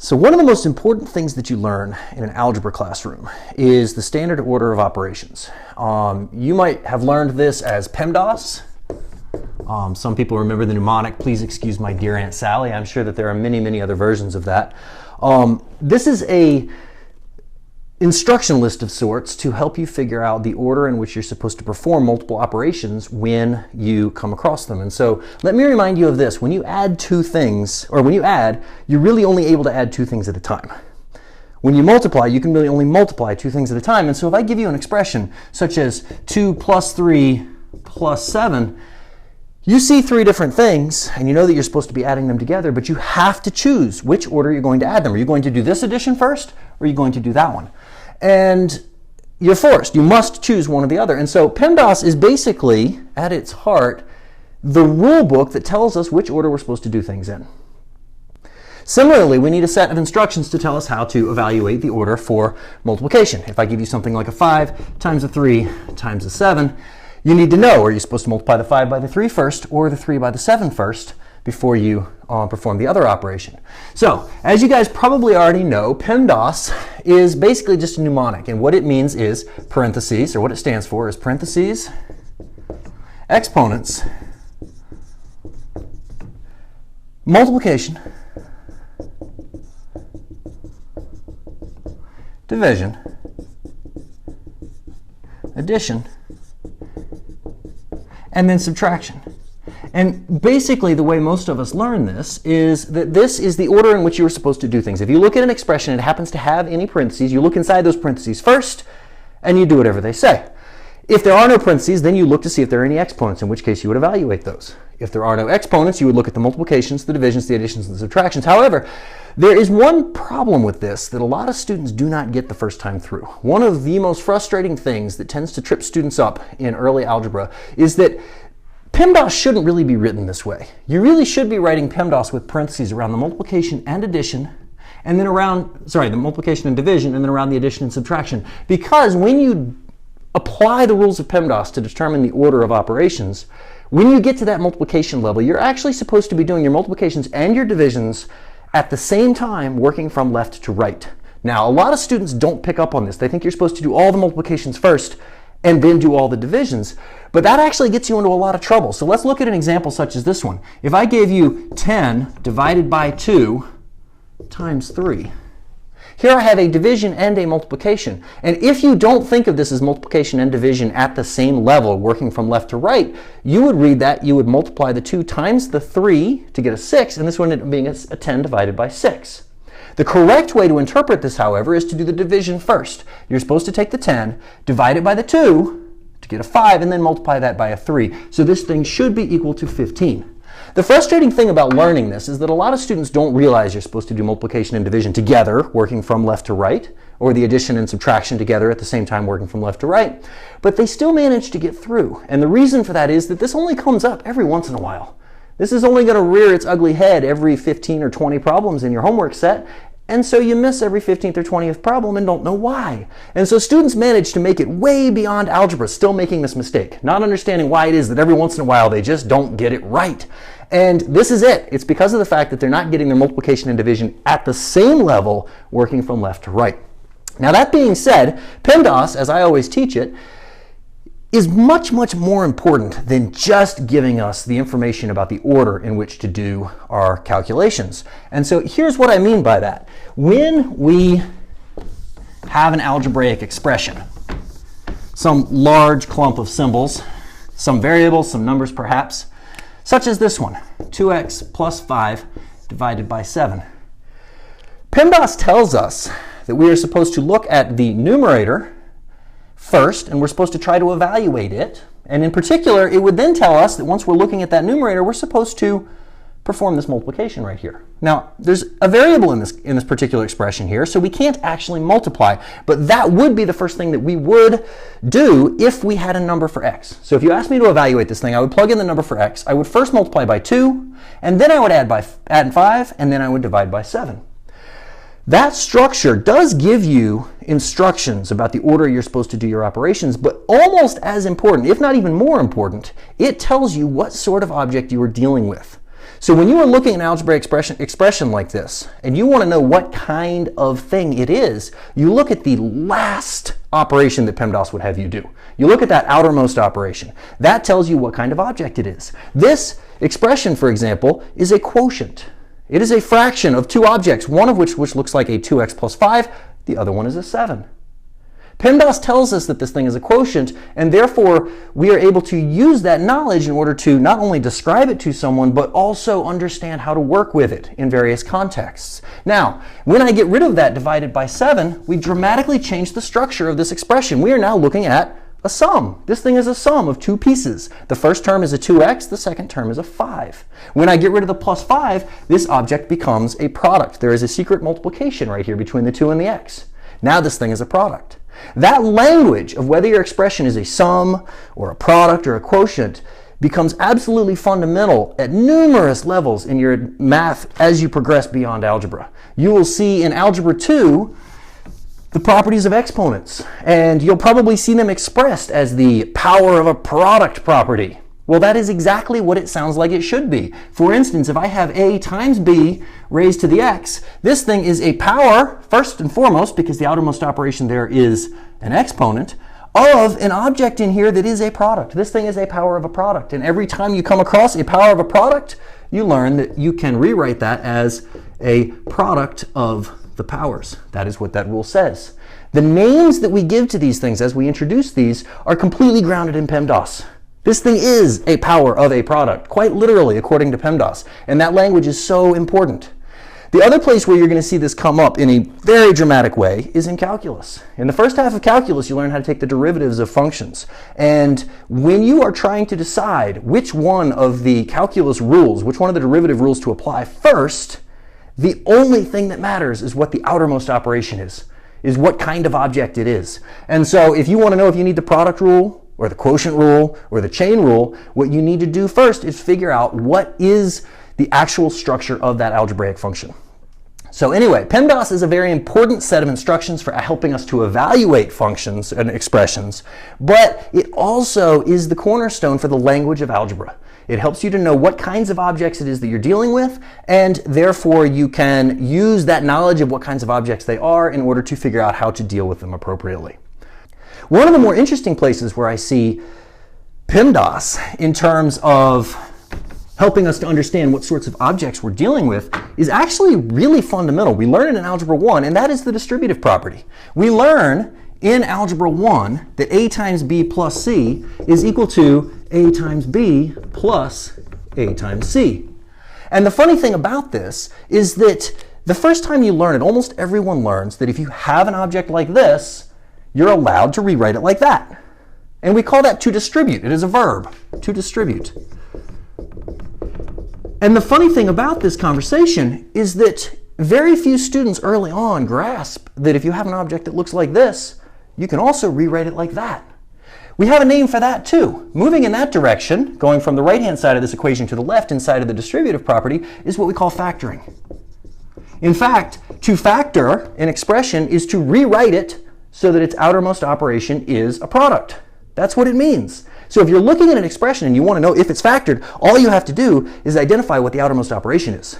So one of the most important things that you learn in an algebra classroom is the standard order of operations. You might have learned this as PEMDAS. Some people remember the mnemonic. Please excuse my dear Aunt Sally. I'm sure that there are many, many other versions of that. This is a instruction list of sorts to help you figure out the order in which you're supposed to perform multiple operations when you come across them. And so let me remind you of this. When you add two things, or when you add, you're really only able to add two things at a time. When you multiply, you can really only multiply two things at a time. And so if I give you an expression such as 2 plus 3 plus 7, you see three different things, and you know that you're supposed to be adding them together, but you have to choose which order you're going to add them. Are you going to do this addition first, or are you going to do that one? And you're forced. You must choose one or the other. And so PEMDAS is basically, at its heart, the rule book that tells us which order we're supposed to do things in. Similarly, we need a set of instructions to tell us how to evaluate the order for multiplication. If I give you something like a 5 times a 3 times a 7, you need to know, are you supposed to multiply the 5 by the 3 first or the 3 by the 7 first before you perform the other operation. So, as you guys probably already know, PEMDAS is basically just a mnemonic, and what it means is parentheses, or what it stands for is parentheses, exponents, multiplication, division, addition, and then subtraction. And basically the way most of us learn this is that this is the order in which you are supposed to do things. If you look at an expression and it happens to have any parentheses, you look inside those parentheses first and you do whatever they say. If there are no parentheses, then you look to see if there are any exponents, in which case you would evaluate those. If there are no exponents, you would look at the multiplications, the divisions, the additions, and the subtractions. However, there is one problem with this that a lot of students do not get the first time through. One of the most frustrating things that tends to trip students up in early algebra is that PEMDAS shouldn't really be written this way. You really should be writing PEMDAS with parentheses around the multiplication and addition, and then around, the multiplication and division, and then around the addition and subtraction. Because when you apply the rules of PEMDAS to determine the order of operations, when you get to that multiplication level, you're actually supposed to be doing your multiplications and your divisions at the same time, working from left to right. Now, a lot of students don't pick up on this. They think you're supposed to do all the multiplications first and then do all the divisions. But that actually gets you into a lot of trouble. So let's look at an example such as this one. If I gave you 10 divided by 2 times 3, here I have a division and a multiplication. And if you don't think of this as multiplication and division at the same level, working from left to right, you would read that, you would multiply the 2 times the 3 to get a 6, and this would end up being a 10 divided by 6. The correct way to interpret this, however, is to do the division first. You're supposed to take the 10, divide it by the 2 to get a 5, and then multiply that by a 3. So this thing should be equal to 15. The frustrating thing about learning this is that a lot of students don't realize you're supposed to do multiplication and division together, working from left to right, or the addition and subtraction together at the same time, working from left to right, but they still manage to get through. And the reason for that is that this only comes up every once in a while. This is only going to rear its ugly head every 15 or 20 problems in your homework set, and so you miss every 15th or 20th problem and don't know why. And so students manage to make it way beyond algebra, still making this mistake, not understanding why it is that every once in a while they just don't get it right. And this is it. It's because of the fact that they're not getting their multiplication and division at the same level, working from left to right. Now, that being said, PEMDAS, as I always teach it, is much, much more important than just giving us the information about the order in which to do our calculations. And so here's what I mean by that. When we have an algebraic expression, some large clump of symbols, some variables, some numbers perhaps, such as this one, 2x plus 5 divided by 7. PEMDAS tells us that we are supposed to look at the numerator first, and we're supposed to try to evaluate it. And in particular, it would then tell us that once we're looking at that numerator, we're supposed to perform this multiplication right here. Now, there's a variable in this particular expression here, so we can't actually multiply, but that would be the first thing that we would do if we had a number for x. So if you asked me to evaluate this thing, I would plug in the number for x. I would first multiply by 2, and then I would add 5, and then I would divide by 7. That structure does give you instructions about the order you're supposed to do your operations, but almost as important, if not even more important, it tells you what sort of object you are dealing with. So when you are looking at an algebraic expression like this, and you want to know what kind of thing it is, you look at the last operation that PEMDAS would have you do. You look at that outermost operation. That tells you what kind of object it is. This expression, for example, is a quotient. It is a fraction of two objects, one of which looks like a 2x plus 5, the other one is a 7. PEMDAS tells us that this thing is a quotient, and therefore we are able to use that knowledge in order to not only describe it to someone, but also understand how to work with it in various contexts. Now, when I get rid of that divided by 7, we dramatically change the structure of this expression. We are now looking at a sum. This thing is a sum of two pieces. The first term is a 2x, the second term is a 5. When I get rid of the plus 5, this object becomes a product. There is a secret multiplication right here between the 2 and the x. Now this thing is a product. That language of whether your expression is a sum or a product or a quotient becomes absolutely fundamental at numerous levels in your math as you progress beyond algebra. You will see in Algebra 2 the properties of exponents, and you'll probably see them expressed as the power of a product property. Well, that is exactly what it sounds like it should be. For instance, if I have a times b raised to the x, this thing is a power, first and foremost, because the outermost operation there is an exponent, of an object in here that is a product. This thing is a power of a product. And every time you come across a power of a product, you learn that you can rewrite that as a product of the powers. That is what that rule says. The names that we give to these things as we introduce these are completely grounded in PEMDAS. This thing is a power of a product, quite literally, according to PEMDAS. And that language is so important. The other place where you're going to see this come up in a very dramatic way is in calculus. In the first half of calculus, you learn how to take the derivatives of functions. And when you are trying to decide which one of the calculus rules, which one of the derivative rules to apply first, the only thing that matters is what the outermost operation is what kind of object it is. And so if you want to know if you need the product rule, or the quotient rule, or the chain rule, what you need to do first is figure out what is the actual structure of that algebraic function. So anyway, PEMDAS is a very important set of instructions for helping us to evaluate functions and expressions, but it also is the cornerstone for the language of algebra. It helps you to know what kinds of objects it is that you're dealing with, and therefore you can use that knowledge of what kinds of objects they are in order to figure out how to deal with them appropriately. One of the more interesting places where I see PEMDAS in terms of helping us to understand what sorts of objects we're dealing with is actually really fundamental. We learn it in Algebra 1, and that is the distributive property. We learn in Algebra 1 that a times b plus c is equal to a times b plus a times c. And the funny thing about this is that the first time you learn it, almost everyone learns that if you have an object like this, you're allowed to rewrite it like that. And we call that to distribute. It is a verb, to distribute. And the funny thing about this conversation is that very few students early on grasp that if you have an object that looks like this, you can also rewrite it like that. We have a name for that too. Moving in that direction, going from the right-hand side of this equation to the left-hand side of the distributive property, is what we call factoring. In fact, to factor an expression is to rewrite it so that its outermost operation is a product. That's what it means. So if you're looking at an expression and you want to know if it's factored, all you have to do is identify what the outermost operation is.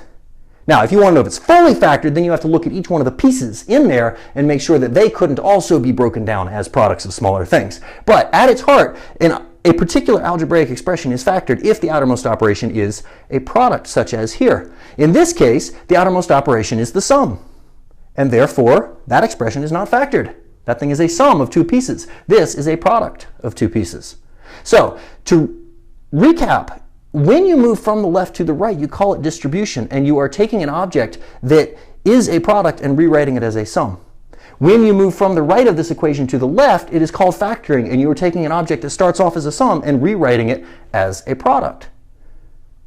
Now, if you want to know if it's fully factored, then you have to look at each one of the pieces in there and make sure that they couldn't also be broken down as products of smaller things. But at its heart, a particular algebraic expression is factored if the outermost operation is a product, such as here. In this case, the outermost operation is the sum. And therefore, that expression is not factored. That thing is a sum of two pieces. This is a product of two pieces. So, to recap, when you move from the left to the right, you call it distribution, and you are taking an object that is a product and rewriting it as a sum. When you move from the right of this equation to the left, it is called factoring, and you are taking an object that starts off as a sum and rewriting it as a product.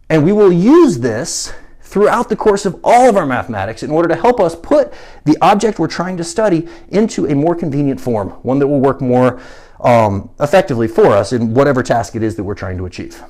And we will use this throughout the course of all of our mathematics in order to help us put the object we're trying to study into a more convenient form, one that will work more effectively for us in whatever task it is that we're trying to achieve.